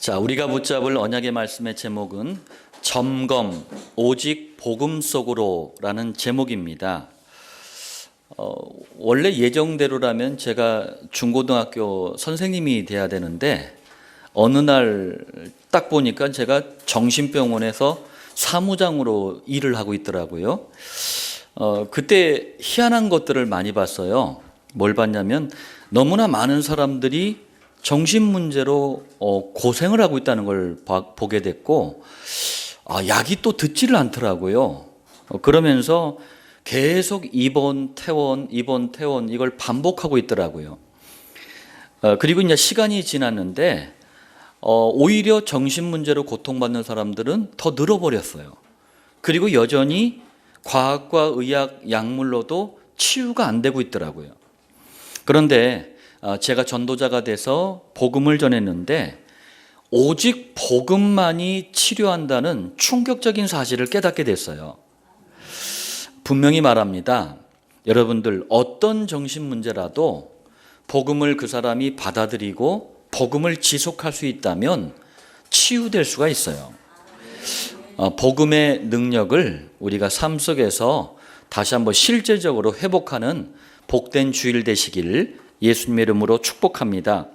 자, 우리가 붙잡을 언약의 말씀의 제목은 점검, 오직 복음 속으로라는 제목입니다. 원래 예정대로라면 제가 중고등학교 선생님이 돼야 되는데 어느 날 딱 보니까 제가 정신병원에서 사무장으로 일을 하고 있더라고요. 그때 희한한 것들을 많이 봤어요. 뭘 봤냐면 너무나 많은 사람들이 정신 문제로 고생을 하고 있다는 걸 보게 됐고, 약이 또 듣지를 않더라고요. 그러면서 계속 입원, 퇴원 이걸 반복하고 있더라고요. 그리고 이제 시간이 지났는데 오히려 정신 문제로 고통받는 사람들은 더 늘어버렸어요. 그리고 여전히 과학과 의학, 약물로도 치유가 안 되고 있더라고요. 그런데 제가 전도자가 돼서 복음을 전했는데 오직 복음만이 치료한다는 충격적인 사실을 깨닫게 됐어요. 분명히 말합니다. 여러분들 어떤 정신 문제라도 복음을 그 사람이 받아들이고 복음을 지속할 수 있다면 치유될 수가 있어요. 복음의 능력을 우리가 삶 속에서 다시 한번 실제적으로 회복하는 복된 주일 되시길 예수님의 이름으로 축복합니다.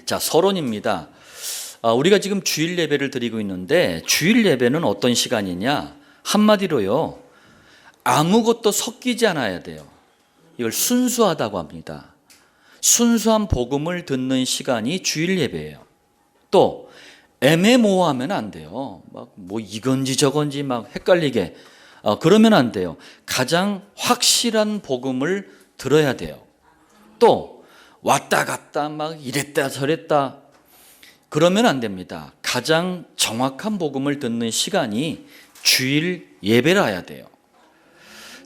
자, 서론입니다. 우리가 지금 주일 예배를 드리고 있는데 주일 예배는 어떤 시간이냐? 한마디로요, 아무것도 섞이지 않아야 돼요. 이걸 순수하다고 합니다. 순수한 복음을 듣는 시간이 주일 예배예요. 또 애매모호하면 안 돼요. 막 뭐 이건지 저건지 막 헷갈리게 그러면 안 돼요. 가장 확실한 복음을 들어야 돼요. 또 왔다 갔다 막 이랬다 저랬다 그러면 안 됩니다. 가장 정확한 복음을 듣는 시간이 주일 예배라야 돼요.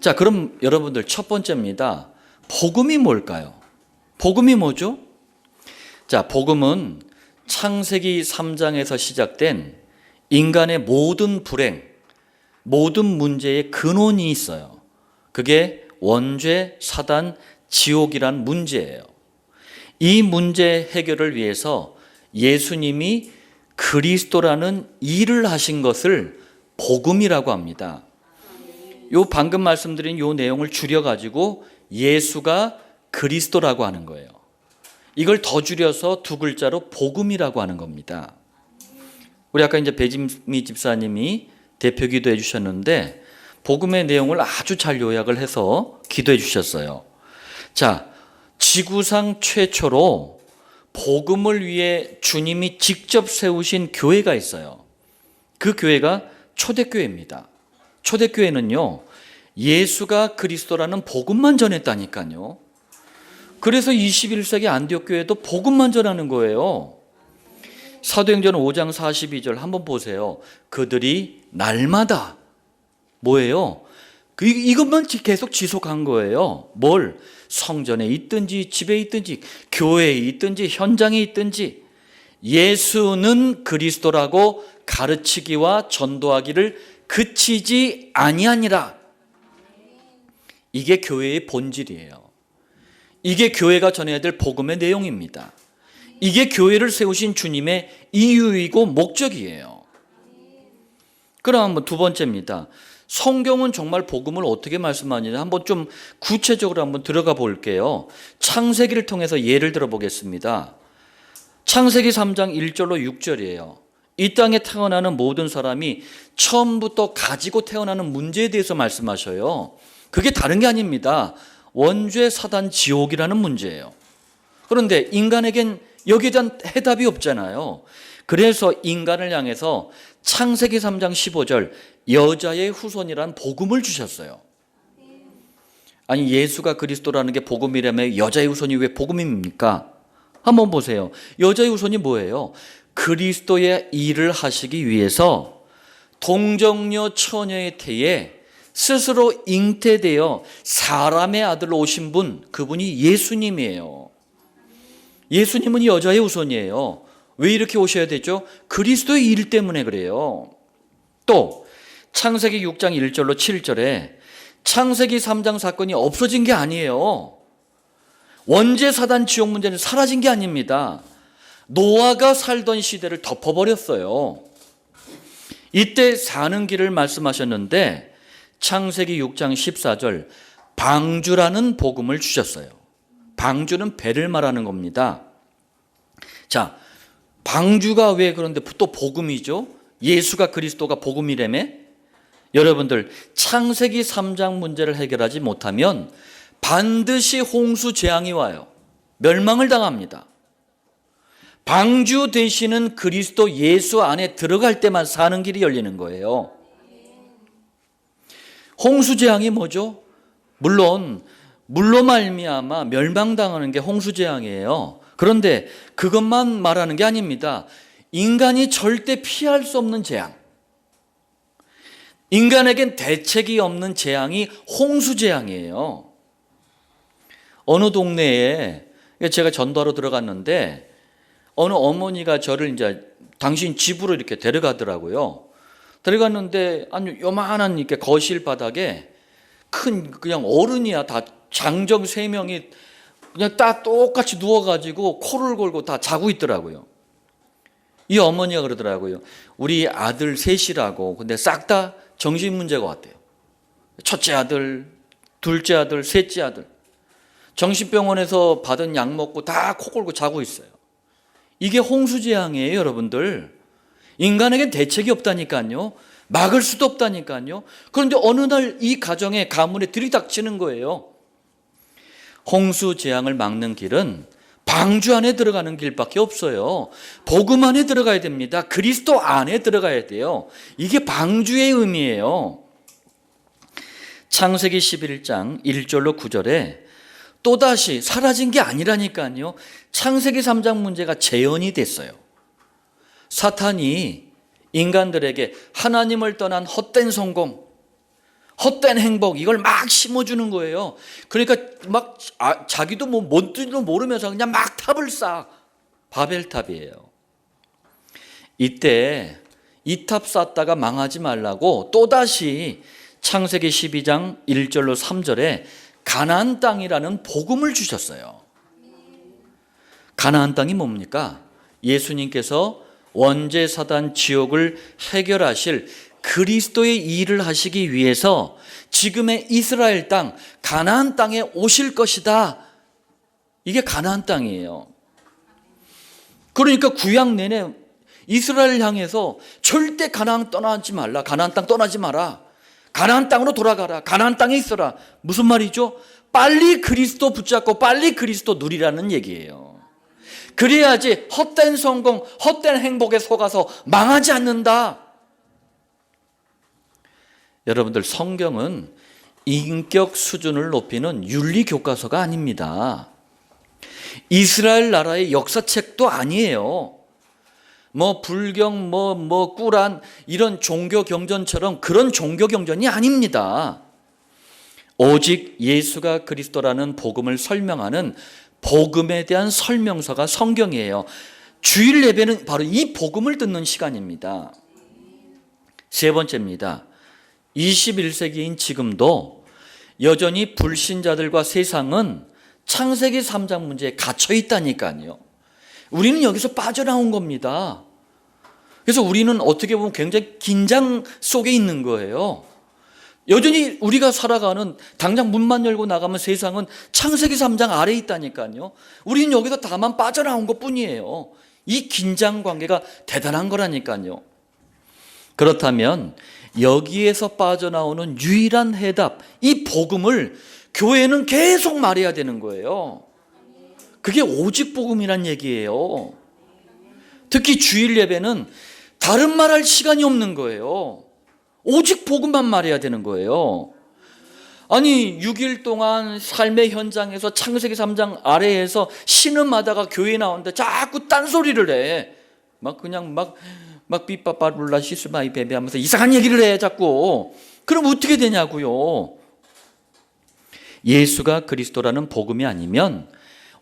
자, 그럼 여러분들 첫 번째입니다. 복음이 뭘까요? 복음이 뭐죠? 자, 복음은 창세기 3장에서 시작된 인간의 모든 불행, 모든 문제의 근원이 있어요. 그게 원죄, 사단, 지옥이란 문제예요. 이 문제 해결을 위해서 예수님이 그리스도라는 일을 하신 것을 복음이라고 합니다. 요 방금 말씀드린 요 내용을 줄여가지고 예수가 그리스도라고 하는 거예요. 이걸 더 줄여서 두 글자로 복음이라고 하는 겁니다. 우리 아까 이제 배진미 집사님이 대표 기도해 주셨는데 복음의 내용을 아주 잘 요약을 해서 기도해 주셨어요. 자, 지구상 최초로 복음을 위해 주님이 직접 세우신 교회가 있어요. 그 교회가 초대교회입니다. 초대교회는요, 예수가 그리스도라는 복음만 전했다니까요. 그래서 21세기 안디옥 교회도 복음만 전하는 거예요. 사도행전 5장 42절 한번 보세요. 그들이 날마다 뭐예요? 이것만 계속 지속한 거예요. 뭘? 성전에 있든지 집에 있든지 교회에 있든지 현장에 있든지 예수는 그리스도라고 가르치기와 전도하기를 그치지 아니하니라. 이게 교회의 본질이에요. 이게 교회가 전해야 될 복음의 내용입니다. 이게 교회를 세우신 주님의 이유이고 목적이에요. 그럼 한번 두 번째입니다. 성경은 정말 복음을 어떻게 말씀하느냐 한번 좀 구체적으로 한번 들어가 볼게요. 창세기를 통해서 예를 들어 보겠습니다. 창세기 3장 1절로 6절이에요. 이 땅에 태어나는 모든 사람이 처음부터 가지고 태어나는 문제에 대해서 말씀하셔요. 그게 다른 게 아닙니다. 원죄, 사단, 지옥이라는 문제예요. 그런데 인간에겐 여기에 대한 해답이 없잖아요. 그래서 인간을 향해서 창세기 3장 15절 여자의 후손이란 복음을 주셨어요. 아니, 예수가 그리스도라는 게 복음이라면 여자의 후손이 왜 복음입니까? 한번 보세요. 여자의 후손이 뭐예요? 그리스도의 일을 하시기 위해서 동정녀 처녀의 태에 스스로 잉태되어 사람의 아들로 오신 분, 그분이 예수님이에요. 예수님은 여자의 후손이에요. 왜 이렇게 오셔야 되죠? 그리스도의 일 때문에 그래요. 또 창세기 6장 1절로 7절에 창세기 3장 사건이 없어진 게 아니에요. 원죄, 사단, 지옥 문제는 사라진 게 아닙니다. 노아가 살던 시대를 덮어버렸어요. 이때 사는 길을 말씀하셨는데 창세기 6장 14절 방주라는 복음을 주셨어요. 방주는 배를 말하는 겁니다. 자, 방주가 왜 그런데 또 복음이죠? 예수가 그리스도가 복음이라며? 여러분들 창세기 3장 문제를 해결하지 못하면 반드시 홍수 재앙이 와요. 멸망을 당합니다. 방주 되시는 그리스도 예수 안에 들어갈 때만 사는 길이 열리는 거예요. 홍수 재앙이 뭐죠? 물론 물로 말미암아 멸망당하는 게 홍수 재앙이에요. 그런데 그것만 말하는 게 아닙니다. 인간이 절대 피할 수 없는 재앙, 인간에겐 대책이 없는 재앙이 홍수 재앙이에요. 어느 동네에 제가 전도하러 들어갔는데 어느 어머니가 저를 이제 당신 집으로 이렇게 데려가더라고요. 데려갔는데 아니 요만한 이렇게 거실 바닥에 큰 그냥 어른이야 다 장정 3명이 그냥 다 똑같이 누워가지고 코를 골고 다 자고 있더라고요. 이 어머니가 그러더라고요. 우리 아들 셋이라고. 근데 싹 다 정신 문제가 왔대요. 첫째 아들, 둘째 아들, 셋째 아들. 정신병원에서 받은 약 먹고 다 코 골고 자고 있어요. 이게 홍수재앙이에요, 여러분들. 인간에겐 대책이 없다니까요. 막을 수도 없다니까요. 그런데 어느 날 이 가정의 가문에 들이닥치는 거예요. 홍수재앙을 막는 길은 방주 안에 들어가는 길밖에 없어요. 복음 안에 들어가야 됩니다. 그리스도 안에 들어가야 돼요. 이게 방주의 의미예요. 창세기 11장 1절로 9절에 또다시 사라진 게 아니라니까요. 창세기 3장 문제가 재현이 됐어요. 사탄이 인간들에게 하나님을 떠난 헛된 성공, 헛된 행복 이걸 막 심어주는 거예요. 그러니까 막 자기도 뭐 뭔지도 모르면서 그냥 막 탑을 쌓아. 바벨탑이에요. 이때 이 탑 쌓다가 망하지 말라고 또다시 창세기 12장 1절로 3절에 가나안 땅이라는 복음을 주셨어요. 가나안 땅이 뭡니까? 예수님께서 원죄 사단 지옥을 해결하실 그리스도의 일을 하시기 위해서 지금의 이스라엘 땅 가나안 땅에 오실 것이다. 이게 가나안 땅이에요. 그러니까 구약 내내 이스라엘 향해서 절대 가나안 떠나지 말라. 가나안 땅 떠나지 마라. 가나안 땅으로 돌아가라. 가나안 땅에 있어라. 무슨 말이죠? 빨리 그리스도 붙잡고 빨리 그리스도 누리라는 얘기예요. 그래야지 헛된 성공, 헛된 행복에 속아서 망하지 않는다. 여러분들 성경은 인격 수준을 높이는 윤리 교과서가 아닙니다. 이스라엘 나라의 역사책도 아니에요. 뭐 불경, 꾸란 이런 종교 경전처럼 그런 종교 경전이 아닙니다. 오직 예수가 그리스도라는 복음을 설명하는 복음에 대한 설명서가 성경이에요. 주일 예배는 바로 이 복음을 듣는 시간입니다. 세 번째입니다. 21세기인 지금도 여전히 불신자들과 세상은 창세기 3장 문제에 갇혀 있다니까요. 우리는 여기서 빠져나온 겁니다. 그래서 우리는 어떻게 보면 굉장히 긴장 속에 있는 거예요. 여전히 우리가 살아가는 당장 문만 열고 나가면 세상은 창세기 3장 아래에 있다니까요. 우리는 여기서 다만 빠져나온 것뿐이에요. 이 긴장 관계가 대단한 거라니까요. 그렇다면 여기에서 빠져나오는 유일한 해답, 이 복음을 교회는 계속 말해야 되는 거예요. 그게 오직 복음이란 얘기예요. 특히 주일 예배는 다른 말할 시간이 없는 거예요. 오직 복음만 말해야 되는 거예요. 아니 6일 동안 삶의 현장에서 창세기 3장 아래에서 신음하다가 교회에 나오는데 자꾸 딴소리를 해. 막 삐빠빠룰라 시스마이 베베 하면서 이상한 얘기를 해 자꾸. 그럼 어떻게 되냐고요. 예수가 그리스도라는 복음이 아니면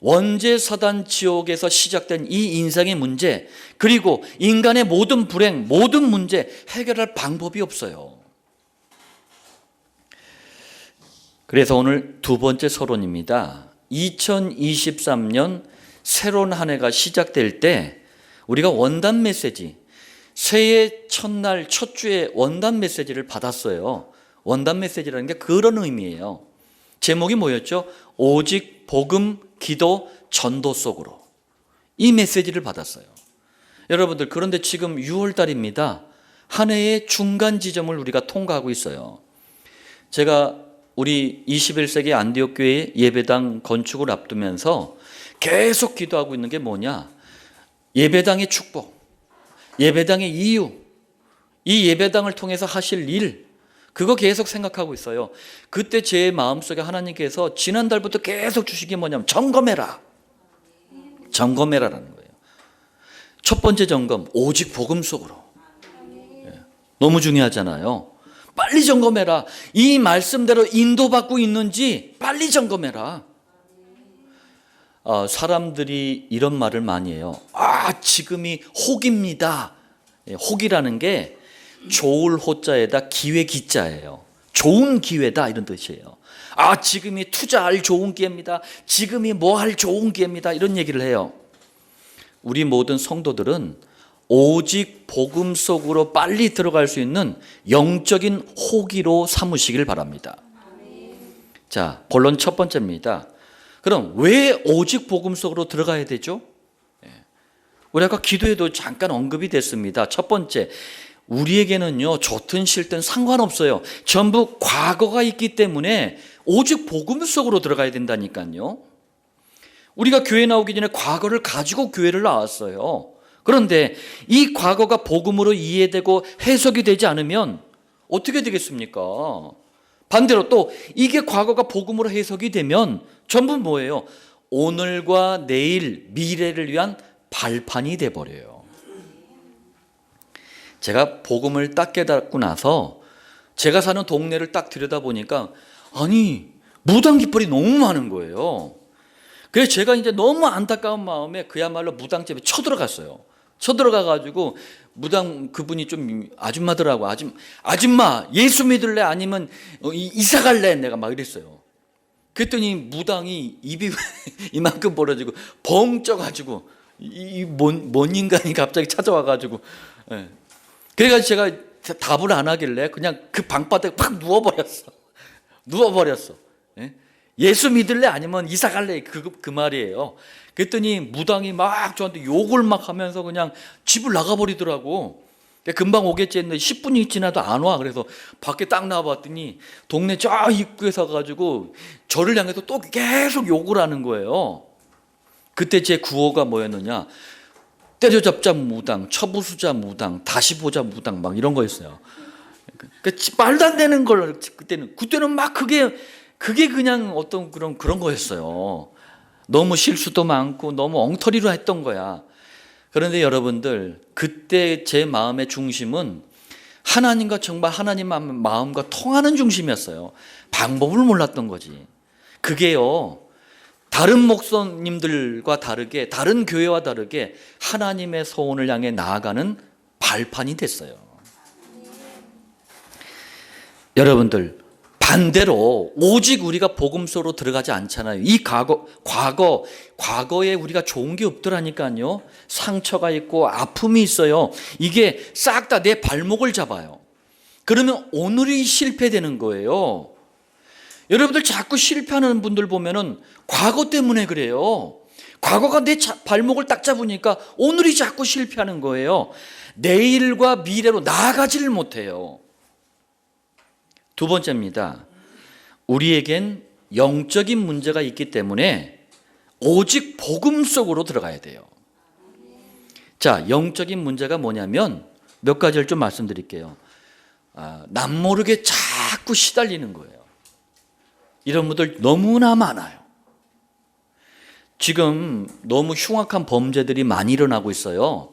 원죄 사단 지옥에서 시작된 이 인생의 문제, 그리고 인간의 모든 불행, 모든 문제 해결할 방법이 없어요. 그래서 오늘 두 번째 서론입니다. 2023년 새로운 한 해가 시작될 때 우리가 원단 메시지, 새해 첫날 첫 주에 원단 메시지를 받았어요. 원단 메시지라는 게 그런 의미예요. 제목이 뭐였죠? 오직 복음, 기도, 전도 속으로. 이 메시지를 받았어요. 여러분들, 그런데 지금 6월 달입니다. 한 해의 중간 지점을 우리가 통과하고 있어요. 제가 우리 21세기 안디옥 교회 예배당 건축을 앞두면서 계속 기도하고 있는 게 뭐냐? 예배당의 축복, 예배당의 이유, 이 예배당을 통해서 하실 일, 그거 계속 생각하고 있어요. 그때 제 마음속에 하나님께서 지난달부터 계속 주신 게 뭐냐면 점검해라. 점검해라라는 거예요. 첫 번째 점검, 오직 복음 속으로. 너무 중요하잖아요. 빨리 점검해라. 이 말씀대로 인도받고 있는지 빨리 점검해라. 사람들이 이런 말을 많이 해요. 지금이 혹입니다. 혹이라는 게 좋을 호자에다 기회 기자예요. 좋은 기회다 이런 뜻이에요. 지금이 투자할 좋은 기회입니다. 지금이 뭐 할 좋은 기회입니다. 이런 얘기를 해요. 우리 모든 성도들은 오직 복음 속으로 빨리 들어갈 수 있는 영적인 호기로 삼으시길 바랍니다. 자, 본론 첫 번째입니다. 그럼 왜 오직 복음 속으로 들어가야 되죠? 우리 아까 기도에도 잠깐 언급이 됐습니다. 첫 번째, 우리에게는요, 좋든 싫든 상관없어요. 전부 과거가 있기 때문에 오직 복음 속으로 들어가야 된다니까요. 우리가 교회 나오기 전에 과거를 가지고 교회를 나왔어요. 그런데 이 과거가 복음으로 이해되고 해석이 되지 않으면 어떻게 되겠습니까? 반대로 또 이게 과거가 복음으로 해석이 되면 전부 뭐예요? 오늘과 내일, 미래를 위한 발판이 돼버려요. 제가 복음을 딱 깨닫고 나서 제가 사는 동네를 딱 들여다보니까 무당 깃발이 너무 많은 거예요. 그래서 제가 이제 너무 안타까운 마음에 그야말로 무당집에 쳐들어갔어요. 쳐들어가가지고 무당 그분이 좀 아줌마더라고. 아줌마 예수 믿을래? 아니면 이사 갈래? 내가 막 이랬어요. 그랬더니 무당이 입이 이만큼 벌어지고 벙 쪄가지고 뭔 인간이 갑자기 찾아와가지고, 그래가지고 제가 답을 안 하길래 그냥 그 방바닥에 팍 누워버렸어. 예수 믿을래? 아니면 이사 갈래? 그 말이에요. 그랬더니 무당이 막 저한테 욕을 막 하면서 그냥 집을 나가버리더라고. 금방 오겠지 했는데 10분이 지나도 안 와. 그래서 밖에 딱 나와봤더니 동네 저 입구에 서가지고 저를 향해서 또 계속 욕을 하는 거예요. 그때 제 구호가 뭐였느냐? 때려잡자 무당, 처부수자 무당, 다시 보자 무당, 막 이런 거였어요. 그러니까 말도 안 되는 걸 그때는 막 그게 그냥 어떤 그런 거였어요. 너무 실수도 많고 너무 엉터리로 했던 거야. 그런데 여러분들, 그때 제 마음의 중심은 하나님과 정말 하나님 마음과 통하는 중심이었어요. 방법을 몰랐던 거지. 그게요, 다른 목사님들과 다르게, 다른 교회와 다르게 하나님의 소원을 향해 나아가는 발판이 됐어요. 여러분들, 반대로 오직 우리가 복음 속으로 들어가지 않잖아요. 이 과거에 우리가 좋은 게 없더라니까요. 상처가 있고 아픔이 있어요. 이게 싹 다 내 발목을 잡아요. 그러면 오늘이 실패되는 거예요. 여러분들 자꾸 실패하는 분들 보면은 과거 때문에 그래요. 과거가 내 발목을 딱 잡으니까 오늘이 자꾸 실패하는 거예요. 내일과 미래로 나아가지를 못해요. 두 번째입니다. 우리에겐 영적인 문제가 있기 때문에 오직 복음 속으로 들어가야 돼요. 자, 영적인 문제가 뭐냐면 몇 가지를 좀 말씀드릴게요. 남모르게 자꾸 시달리는 거예요. 이런 분들 너무나 많아요. 지금 너무 흉악한 범죄들이 많이 일어나고 있어요.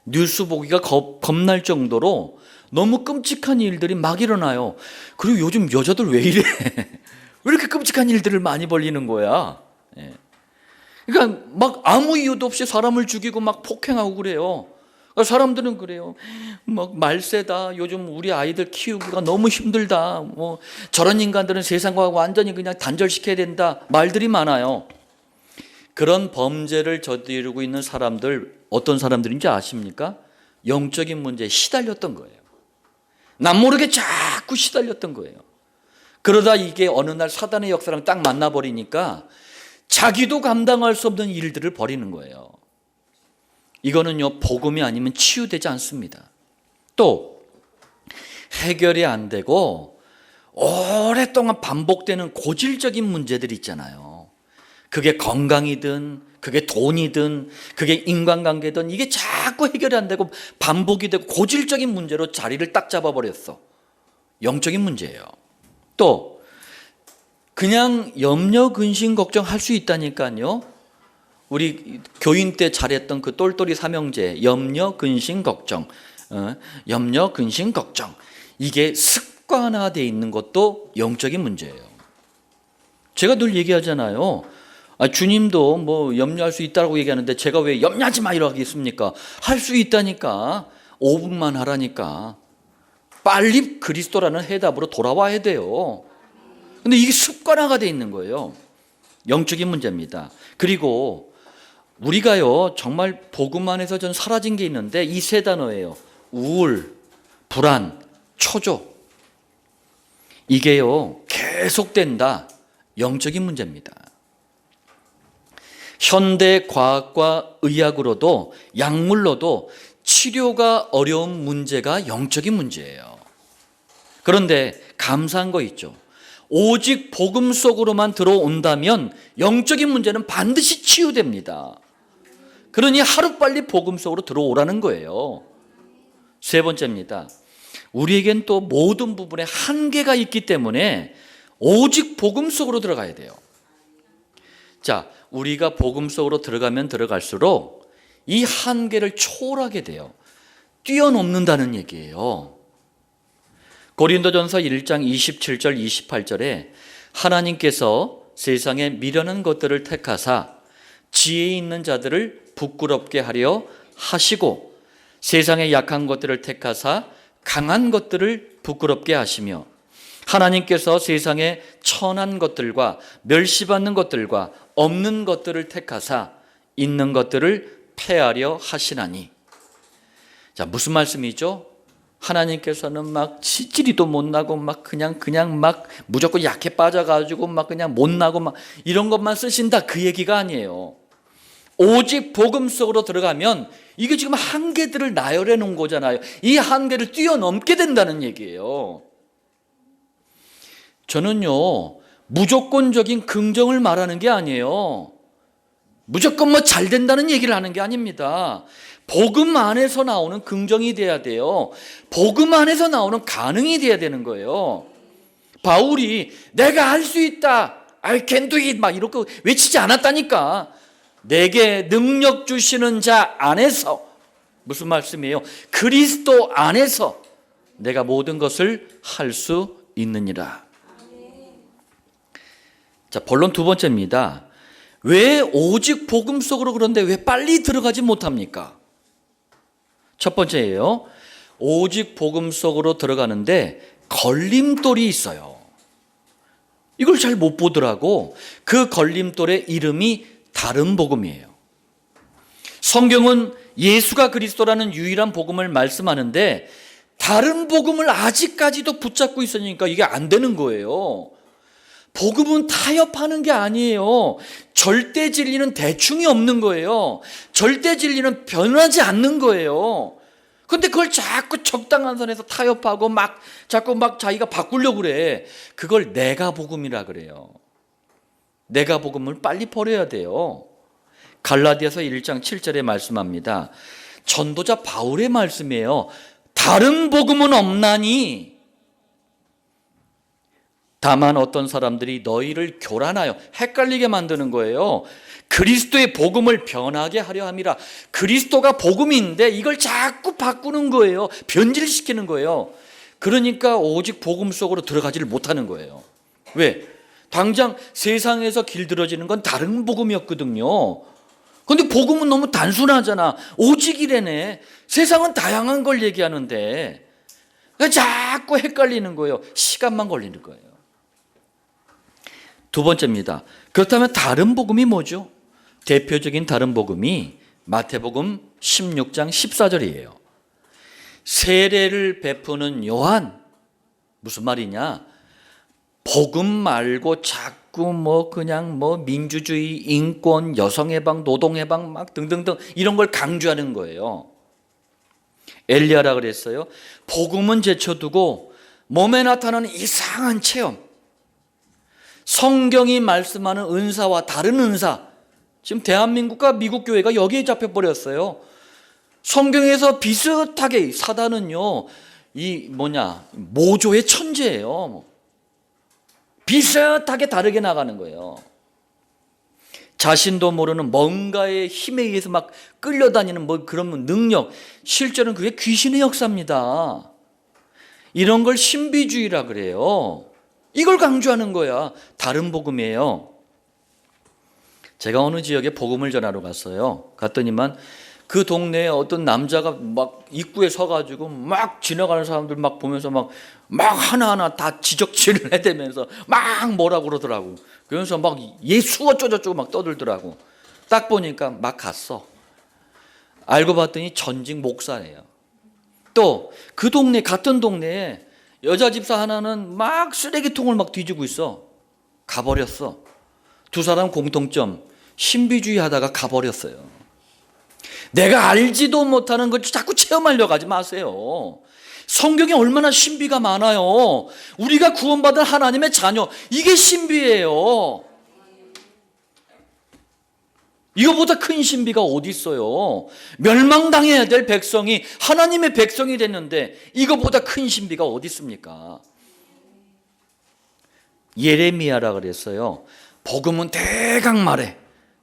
뉴스 보기가 겁날 정도로 너무 끔찍한 일들이 막 일어나요. 그리고 요즘 여자들 왜 이래? 왜 이렇게 끔찍한 일들을 많이 벌이는 거야? 그러니까 막 아무 이유도 없이 사람을 죽이고 막 폭행하고 그래요. 사람들은 그래요. 막 말세다. 요즘 우리 아이들 키우기가 너무 힘들다. 뭐 저런 인간들은 세상과 완전히 그냥 단절시켜야 된다. 말들이 많아요. 그런 범죄를 저지르고 있는 사람들 어떤 사람들인지 아십니까? 영적인 문제에 시달렸던 거예요. 남 모르게 자꾸 시달렸던 거예요. 그러다 이게 어느 날 사단의 역사랑 딱 만나버리니까 자기도 감당할 수 없는 일들을 벌이는 거예요. 이거는요, 복음이 아니면 치유되지 않습니다. 또 해결이 안 되고 오랫동안 반복되는 고질적인 문제들 있잖아요. 그게 건강이든 그게 돈이든 그게 인간관계든 이게 자꾸 해결이 안 되고 반복이 되고 고질적인 문제로 자리를 딱 잡아버렸어. 영적인 문제예요. 또 그냥 염려, 근심, 걱정할 수 있다니까요. 우리 교인 때 잘했던 그 똘똘이 삼형제, 염려, 근심, 걱정, 염려, 근심, 걱정, 이게 습관화되어 있는 것도 영적인 문제예요. 제가 늘 얘기하잖아요. 주님도 뭐 염려할 수 있다고 얘기하는데 제가 왜 염려하지 마 이러고 하겠습니까? 할 수 있다니까. 5분만 하라니까. 빨리 그리스도라는 해답으로 돌아와야 돼요. 근데 이게 습관화가 되어 있는 거예요. 영적인 문제입니다. 그리고 우리가요, 정말 복음 안에서 전 사라진 게 있는데 이 세 단어예요. 우울, 불안, 초조. 이게요, 계속된다. 영적인 문제입니다. 현대 과학과 의학으로도 약물로도 치료가 어려운 문제가 영적인 문제예요. 그런데 감사한 거 있죠. 오직 복음 속으로만 들어온다면 영적인 문제는 반드시 치유됩니다. 그러니 하루빨리 복음 속으로 들어오라는 거예요. 세 번째입니다. 우리에겐 또 모든 부분에 한계가 있기 때문에 오직 복음 속으로 들어가야 돼요. 자, 우리가 복음 속으로 들어가면 들어갈수록 이 한계를 초월하게 돼요. 뛰어넘는다는 얘기예요. 고린도전서 1장 27절 28절에 하나님께서 세상에 미련한 것들을 택하사 지혜 있는 자들을 부끄럽게 하려 하시고 세상에 약한 것들을 택하사 강한 것들을 부끄럽게 하시며 하나님께서 세상에 천한 것들과 멸시받는 것들과 없는 것들을 택하사 있는 것들을 폐하려 하시나니. 자, 무슨 말씀이죠? 하나님께서는 막 치질이도 못 나고 막 그냥 막 무조건 약해 빠져가지고 막 그냥 못 나고 막 이런 것만 쓰신다, 그 얘기가 아니에요. 오직 복음 속으로 들어가면 이게 지금 한계들을 나열해 놓은 거잖아요. 이 한계를 뛰어넘게 된다는 얘기예요. 저는요, 무조건적인 긍정을 말하는 게 아니에요. 무조건 뭐 잘 된다는 얘기를 하는 게 아닙니다. 복음 안에서 나오는 긍정이 돼야 돼요. 복음 안에서 나오는 가능이 돼야 되는 거예요. 바울이 내가 할 수 있다, I can do it 막 이렇게 외치지 않았다니까. 내게 능력 주시는 자 안에서, 무슨 말씀이에요? 그리스도 안에서 내가 모든 것을 할 수 있느니라. 자, 본론 두 번째입니다. 왜 오직 복음 속으로 그런데 왜 빨리 들어가지 못합니까? 첫 번째예요. 오직 복음 속으로 들어가는데 걸림돌이 있어요. 이걸 잘 못 보더라고. 그 걸림돌의 이름이 다른 복음이에요. 성경은 예수가 그리스도라는 유일한 복음을 말씀하는데 다른 복음을 아직까지도 붙잡고 있으니까 이게 안 되는 거예요. 복음은 타협하는 게 아니에요. 절대 진리는 대충이 없는 거예요. 절대 진리는 변하지 않는 거예요. 근데 그걸 자꾸 적당한 선에서 타협하고 자꾸 자기가 바꾸려고 그래. 그걸 내가 복음이라 그래요. 내가 복음을 빨리 버려야 돼요. 갈라디아서 1장 7절에 말씀합니다. 전도자 바울의 말씀이에요. 다른 복음은 없나니 다만 어떤 사람들이 너희를 교란하여 헷갈리게 만드는 거예요. 그리스도의 복음을 변하게 하려 함이라. 그리스도가 복음인데 이걸 자꾸 바꾸는 거예요. 변질시키는 거예요. 그러니까 오직 복음 속으로 들어가지를 못하는 거예요. 왜? 당장 세상에서 길들어지는 건 다른 복음이었거든요. 근데 복음은 너무 단순하잖아. 오직이래네. 세상은 다양한 걸 얘기하는데 자꾸 헷갈리는 거예요. 시간만 걸리는 거예요. 두 번째입니다. 그렇다면 다른 복음이 뭐죠? 대표적인 다른 복음이 마태복음 16장 14절이에요. 세례를 베푸는 요한, 무슨 말이냐? 복음 말고 자꾸 그냥 민주주의, 인권, 여성해방, 노동해방 막 등등등 이런 걸 강조하는 거예요. 엘리야라 그랬어요. 복음은 제쳐두고 몸에 나타나는 이상한 체험, 성경이 말씀하는 은사와 다른 은사, 지금 대한민국과 미국 교회가 여기에 잡혀버렸어요. 성경에서 비슷하게 사단은요, 모조의 천재예요. 비슷하게 다르게 나가는 거예요. 자신도 모르는 뭔가의 힘에 의해서 막 끌려다니는 그런 능력, 실제로는 그게 귀신의 역사입니다. 이런 걸 신비주의라 그래요. 이걸 강조하는 거야. 다른 복음이에요. 제가 어느 지역에 복음을 전하러 갔어요. 갔더니만 그 동네에 어떤 남자가 막 입구에 서가지고 막 지나가는 사람들 막 보면서 막 하나하나 다 지적질을 해대면서 막 뭐라고 그러더라고. 그러면서 막 예수 어쩌고저쩌고 막 떠들더라고. 딱 보니까 막 갔어. 알고 봤더니 전직 목사예요. 또 그 동네, 같은 동네에 여자 집사 하나는 막 쓰레기통을 막 뒤지고 있어. 가버렸어. 두 사람 공통점, 신비주의 하다가 가버렸어요. 내가 알지도 못하는 걸 자꾸 체험하려고 하지 마세요. 성경에 얼마나 신비가 많아요. 우리가 구원받은 하나님의 자녀, 이게 신비예요. 이거보다 큰 신비가 어디 있어요? 멸망당해야 될 백성이 하나님의 백성이 됐는데 이거보다 큰 신비가 어디 있습니까? 예레미야라 그랬어요. 복음은 대강 말해.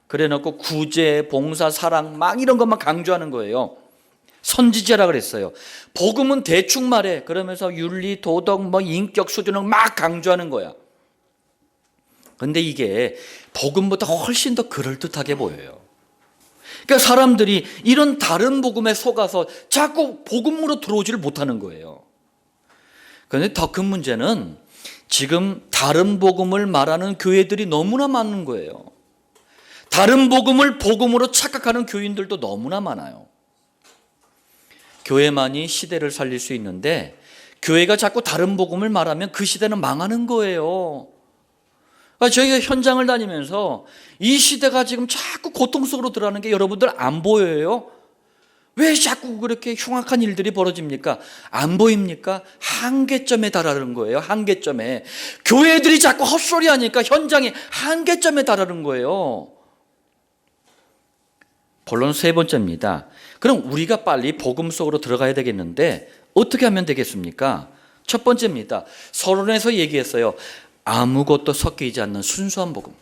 그래놓고 구제, 봉사, 사랑 막 이런 것만 강조하는 거예요. 선지자라 그랬어요. 복음은 대충 말해. 그러면서 윤리, 도덕, 인격 수준을 막 강조하는 거야. 근데 이게 복음보다 훨씬 더 그럴듯하게 보여요. 그러니까 사람들이 이런 다른 복음에 속아서 자꾸 복음으로 들어오지를 못하는 거예요. 그런데 더 큰 문제는 지금 다른 복음을 말하는 교회들이 너무나 많은 거예요. 다른 복음을 복음으로 착각하는 교인들도 너무나 많아요. 교회만이 시대를 살릴 수 있는데 교회가 자꾸 다른 복음을 말하면 그 시대는 망하는 거예요. 저희가 현장을 다니면서 이 시대가 지금 자꾸 고통 속으로 들어가는 게 여러분들 안 보여요? 왜 자꾸 그렇게 흉악한 일들이 벌어집니까? 안 보입니까? 한계점에 달하는 거예요. 한계점에. 교회들이 자꾸 헛소리 하니까 현장이 한계점에 달하는 거예요. 본론 세 번째입니다. 그럼 우리가 빨리 복음 속으로 들어가야 되겠는데 어떻게 하면 되겠습니까? 첫 번째입니다. 서론에서 얘기했어요. 아무것도 섞이지 않는 순수한 복음,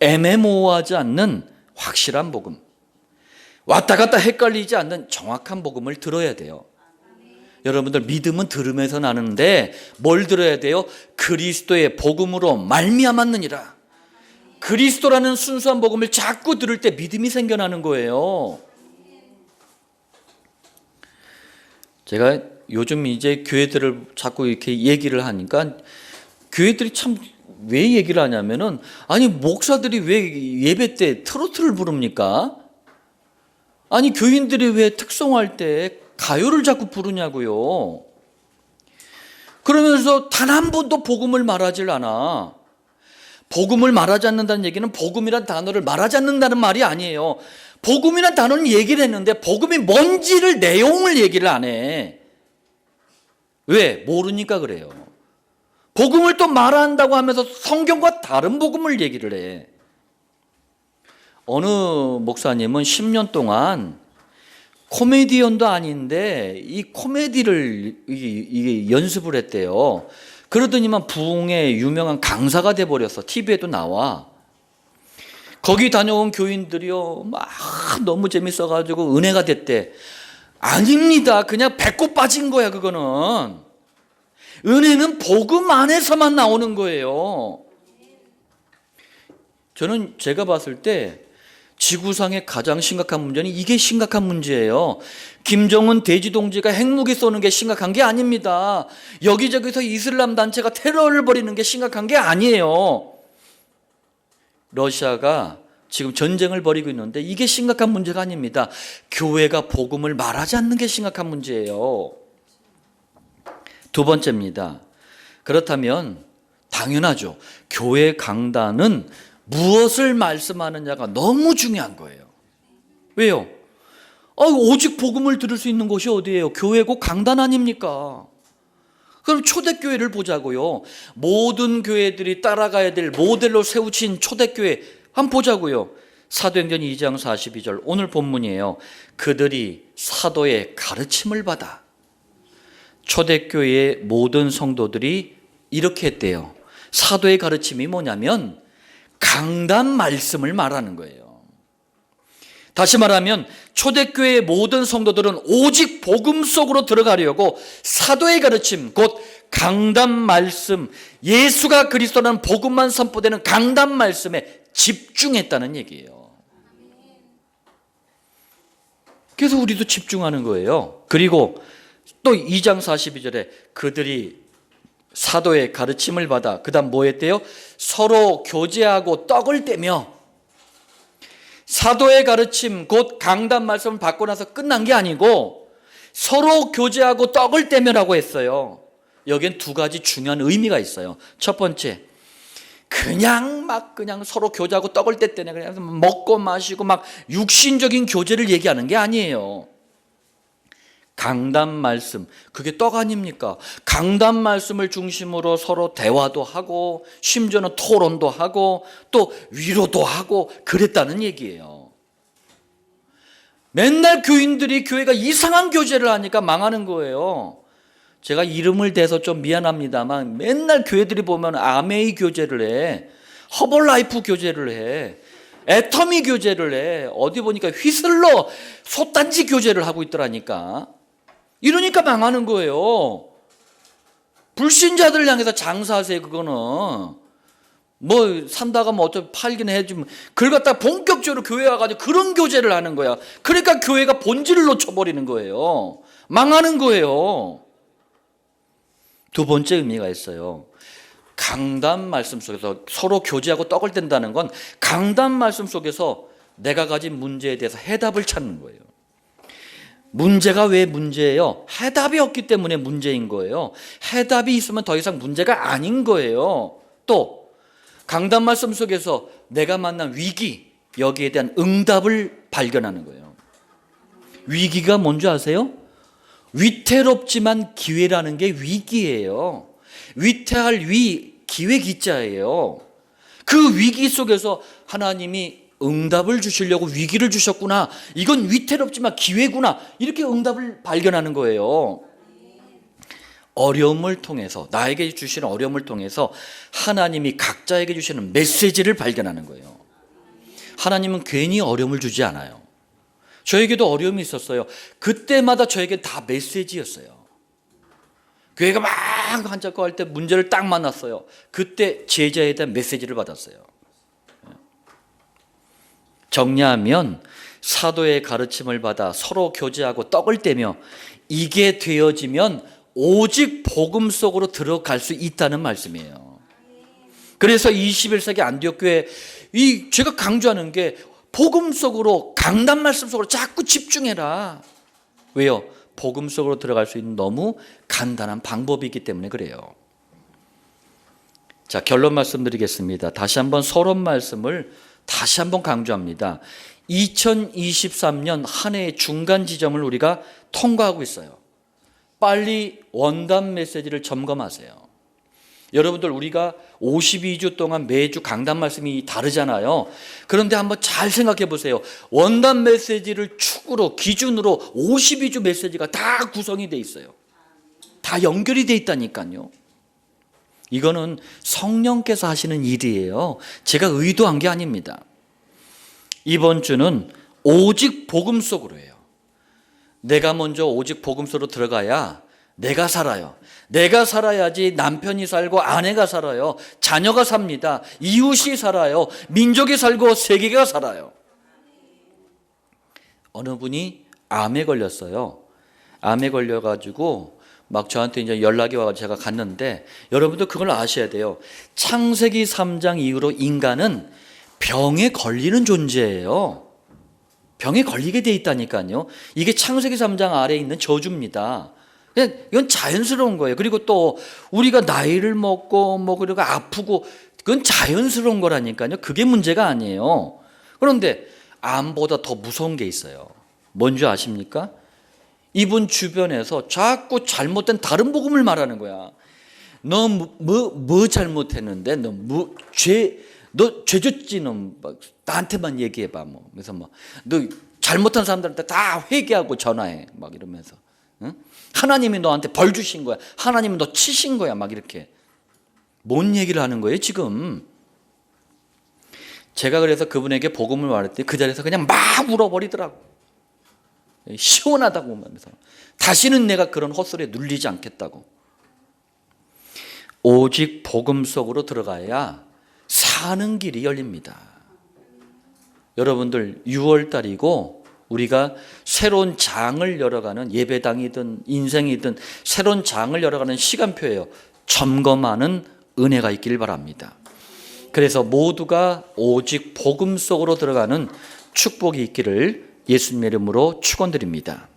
애매모호하지 않는 확실한 복음, 왔다 갔다 헷갈리지 않는 정확한 복음을 들어야 돼요. 여러분들 믿음은 들으면서 나는데 뭘 들어야 돼요? 그리스도의 복음으로 말미암았느니라. 그리스도라는 순수한 복음을 자꾸 들을 때 믿음이 생겨나는 거예요. 제가 요즘 이제 교회들을 자꾸 이렇게 얘기를 하니까 교회들이 참 왜 얘기를 하냐면은, 아니 목사들이 왜 예배 때 트로트를 부릅니까? 아니 교인들이 왜 특송할 때 가요를 자꾸 부르냐고요. 그러면서 단 한 번도 복음을 말하질 않아. 복음을 말하지 않는다는 얘기는 복음이란 단어를 말하지 않는다는 말이 아니에요. 복음이란 단어는 얘기를 했는데 복음이 뭔지를, 내용을 얘기를 안 해. 왜? 모르니까 그래요. 복음을 또 말한다고 하면서 성경과 다른 복음을 얘기를 해. 어느 목사님은 10년 동안 코미디언도 아닌데 이 코미디를 이게 연습을 했대요. 그러더니만 부흥의 유명한 강사가 돼버렸어. TV에도 나와. 거기 다녀온 교인들이요 막 너무 재밌어가지고 은혜가 됐대. 아닙니다. 그냥 배꼽 빠진 거야. 그거는 은혜는 복음 안에서만 나오는 거예요. 저는 제가 봤을 때 지구상의 가장 심각한 문제는 이게 심각한 문제예요. 김정은 대지동지가 핵무기 쏘는 게 심각한 게 아닙니다. 여기저기서 이슬람 단체가 테러를 벌이는 게 심각한 게 아니에요. 러시아가 지금 전쟁을 벌이고 있는데 이게 심각한 문제가 아닙니다. 교회가 복음을 말하지 않는 게 심각한 문제예요. 두 번째입니다. 그렇다면 당연하죠. 교회 강단은 무엇을 말씀하느냐가 너무 중요한 거예요. 왜요? 오직 복음을 들을 수 있는 곳이 어디예요? 교회고 강단 아닙니까? 그럼 초대교회를 보자고요. 모든 교회들이 따라가야 될 모델로 세우친 초대교회 한번 보자고요. 사도행전 2장 42절 오늘 본문이에요. 그들이 사도의 가르침을 받아. 초대교회의 모든 성도들이 이렇게 했대요. 사도의 가르침이 뭐냐면 강단 말씀을 말하는 거예요. 다시 말하면 초대교회의 모든 성도들은 오직 복음 속으로 들어가려고 사도의 가르침, 곧 강단 말씀, 예수가 그리스도라는 복음만 선포되는 강단 말씀에 집중했다는 얘기예요. 그래서 우리도 집중하는 거예요. 그리고 또 2장 42절에 그들이 사도의 가르침을 받아 그 다음 뭐 했대요? 서로 교제하고 떡을 떼며. 사도의 가르침 곧 강단 말씀을 받고 나서 끝난 게 아니고 서로 교제하고 떡을 떼며라고 했어요. 여기엔 두 가지 중요한 의미가 있어요. 첫 번째, 그냥 서로 교제하고 떡을 떼떼네 그냥 먹고 마시고 막 육신적인 교제를 얘기하는 게 아니에요. 강단 말씀, 그게 떡 아닙니까? 강단 말씀을 중심으로 서로 대화도 하고 심지어는 토론도 하고 또 위로도 하고 그랬다는 얘기예요. 맨날 교인들이 교회가 이상한 교제를 하니까 망하는 거예요. 제가 이름을 대서 좀 미안합니다만 맨날 교회들이 보면 아메이 교제를 해, 허벌라이프 교제를 해, 애터미 교제를 해, 어디 보니까 휘슬러 솥단지 교제를 하고 있더라니까. 이러니까 망하는 거예요. 불신자들을 향해서 장사하세요. 그거는 뭐 산다가 뭐 어차피 팔긴 해주면 그걸 갖다가 본격적으로 교회 와가지고 그런 교제를 하는 거야. 그러니까 교회가 본질을 놓쳐버리는 거예요. 망하는 거예요. 두 번째 의미가 있어요. 강단 말씀 속에서 서로 교제하고 떡을 뗀다는 건 강단 말씀 속에서 내가 가진 문제에 대해서 해답을 찾는 거예요. 문제가 왜 문제예요? 해답이 없기 때문에 문제인 거예요. 해답이 있으면 더 이상 문제가 아닌 거예요. 또 강단 말씀 속에서 내가 만난 위기, 여기에 대한 응답을 발견하는 거예요. 위기가 뭔지 아세요? 위태롭지만 기회라는 게 위기예요. 위태할 기회 기자예요. 그 위기 속에서 하나님이 응답을 주시려고 위기를 주셨구나. 이건 위태롭지만 기회구나. 이렇게 응답을 발견하는 거예요. 어려움을 통해서, 나에게 주시는 어려움을 통해서 하나님이 각자에게 주시는 메시지를 발견하는 거예요. 하나님은 괜히 어려움을 주지 않아요. 저에게도 어려움이 있었어요. 그때마다 저에게 다 메시지였어요. 교회가 막 한자고 할 때 문제를 딱 만났어요. 그때 제자에 대한 메시지를 받았어요. 정리하면 사도의 가르침을 받아 서로 교제하고 떡을 떼며 이게 되어지면 오직 복음 속으로 들어갈 수 있다는 말씀이에요. 그래서 21세기 안디옥 교회 제가 강조하는 게 복음 속으로 강단 말씀 속으로 자꾸 집중해라. 왜요? 복음 속으로 들어갈 수 있는 너무 간단한 방법이 있기 때문에 그래요. 자, 결론 말씀드리겠습니다. 다시 한번 서론 말씀을 다시 한번 강조합니다. 2023년 한 해의 중간 지점을 우리가 통과하고 있어요. 빨리 원단 메시지를 점검하세요. 여러분들 우리가 52주 동안 매주 강단 말씀이 다르잖아요. 그런데 한번 잘 생각해 보세요. 원단 메시지를 축으로 기준으로 52주 메시지가 다 구성이 돼 있어요. 다 연결이 돼 있다니까요. 이거는 성령께서 하시는 일이에요. 제가 의도한 게 아닙니다. 이번 주는 오직 복음 속으로 해요. 내가 먼저 오직 복음 속으로 들어가야 내가 살아요. 내가 살아야지 남편이 살고 아내가 살아요. 자녀가 삽니다. 이웃이 살아요. 민족이 살고 세계가 살아요. 어느 분이 암에 걸렸어요. 암에 걸려가지고 막 저한테 이제 연락이 와서 제가 갔는데 여러분도 그걸 아셔야 돼요. 창세기 3장 이후로 인간은 병에 걸리는 존재예요. 병에 걸리게 돼 있다니까요. 이게 창세기 3장 아래에 있는 저주입니다. 이건 자연스러운 거예요. 그리고 또 우리가 나이를 먹고 그리고 아프고 그건 자연스러운 거라니까요. 그게 문제가 아니에요. 그런데 암보다 더 무서운 게 있어요. 뭔지 아십니까? 이분 주변에서 자꾸 잘못된 다른 복음을 말하는 거야. 너 뭐 잘못했는데 너 죄졌지 너 나한테만 얘기해봐 뭐. 그래서 너 잘못한 사람들한테 다 회개하고 전화해 막 이러면서. 응? 하나님이 너한테 벌 주신 거야. 하나님이 너 치신 거야. 막 이렇게. 뭔 얘기를 하는 거예요 지금? 제가 그래서 그분에게 복음을 말했더니 그 자리에서 그냥 막 울어버리더라고. 시원하다고 하면서 다시는 내가 그런 헛소리에 눌리지 않겠다고. 오직 복음 속으로 들어가야 사는 길이 열립니다. 여러분들 6월달이고 우리가 새로운 장을 열어가는, 예배당이든 인생이든 새로운 장을 열어가는 시간표예요. 점검하는 은혜가 있기를 바랍니다. 그래서 모두가 오직 복음 속으로 들어가는 축복이 있기를 예수님의 이름으로 축원드립니다.